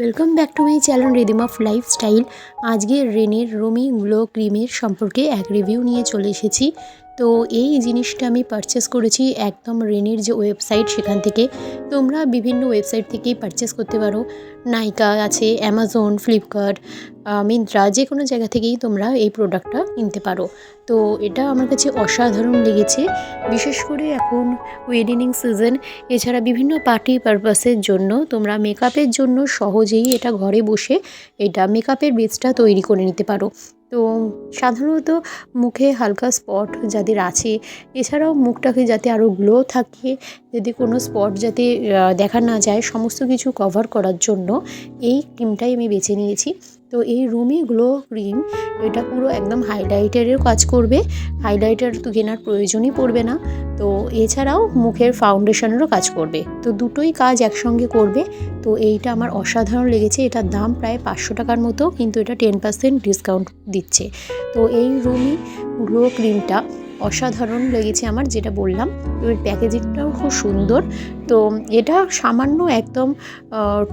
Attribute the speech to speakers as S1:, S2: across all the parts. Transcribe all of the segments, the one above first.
S1: Welcome back to my channel rhythm of lifestyle. আজকে রেনের Romi glow ক্রিমের সম্পর্কে এক রিভিউ নিয়ে চলে এসেছি। তো এই জিনিসটা আমি পারচেস করেছি একদম রেনের যে ওয়েবসাইট সেখান থেকে। তোমরা বিভিন্ন ওয়েবসাইট থেকেই পারচেস করতে পারো। নাইকা আছে, অ্যামাজন, ফ্লিপকার্ট, মিন্ত্রা, যে কোনো জায়গা থেকেই তোমরা এই প্রোডাক্টটা কিনতে পারো। তো এটা আমার কাছে অসাধারণ লেগেছে, বিশেষ করে এখন ওয়েডিং সিজন, এছাড়া বিভিন্ন পার্টি পারপাসের জন্য তোমরা মেকআপের জন্য সহজেই এটা ঘরে বসে এটা মেকআপের বেসটা তৈরি করে নিতে পারো। তো সাধারণত মুখে হালকা স্পট যাদের আছে, এছাড়াও মুখটাকে যাতে আরও গ্লো থাকে, যদি কোনো স্পট যাতে দেখা না যায়, সমস্ত কিছু কভার করার জন্য এই ক্রিমটাই আমি বেছে নিয়েছি। তো এই রুমি গ্লো ক্রিম এটা পুরো একদম হাইলাইটারের কাজ করবে, হাইলাইটার তো কেনার প্রয়োজনই পড়বে না। তো এছাড়াও মুখের ফাউন্ডেশনেরও কাজ করবে, তো দুটোই কাজ একসঙ্গে করবে। তো এইটা আমার অসাধারণ লেগেছে। এটার দাম প্রায় 500 টাকার মতো, কিন্তু এটা 10% ডিসকাউন্ট দিচ্ছে। তো এই রুমি গ্লো ক্রিমটা অসাধারণ লেগেছে আমার, যেটা বললাম। এর প্যাকেজিংটাও খুব সুন্দর। তো এটা সামান্য একদম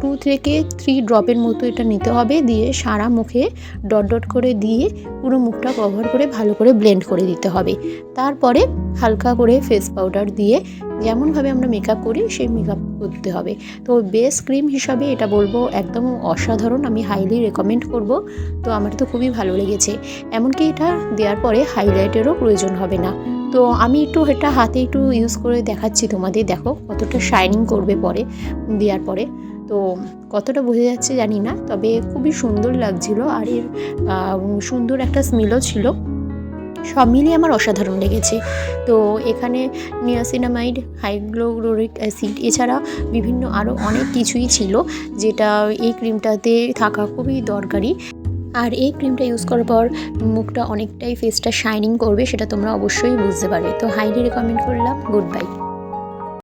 S1: 2 থেকে 3 ড্রপের মতো এটা নিতে হবে, দিয়ে সারা মুখে ডট ডট করে দিয়ে পুরো মুখটা কভার করে ভালো করে ব্লেন্ড করে দিতে হবে। তারপরে হালকা করে ফেস পাউডার দিয়ে যেমনভাবে আমরা মেকআপ করি সেই মেকআপ করতে হবে। তো বেস ক্রিম হিসাবে এটা বলবো একদম অসাধারণ, আমি হাইলি রেকমেন্ড করব। তো আমার তো খুবই ভালো লেগেছে। এমনকি এটা দেওয়ার পরে হাইলাইটেরও প্রয়োজন হবে না। তো আমি একটু এটা হাতে একটু ইউজ করে দেখাচ্ছি তোমাদের, দেখো কতটা শাইনিং করবে পরে দেওয়ার পরে। তো কতটা বোঝা যাচ্ছে জানি না, তবে খুবই সুন্দর লাগছিল। আর এর সুন্দর একটা স্মেলও ছিল। সব মিলিয়ে আমার অসাধারণ লেগেছে। তো এখানে নিয়াসিনামাইড, হাইগ্লোক্লোরিক অ্যাসিড, এছাড়া বিভিন্ন আরও অনেক কিছুই ছিল, যেটা এই ক্রিমটাতে থাকা খুবই দরকারি। আর এই ক্রিমটা ইউজ করার পর মুখটা অনেকটাই, ফেসটা শাইনিং করবে, সেটা তোমরা অবশ্যই বুঝতে পারবে। তো হাইলি রেকমেন্ড করলাম। Good bye.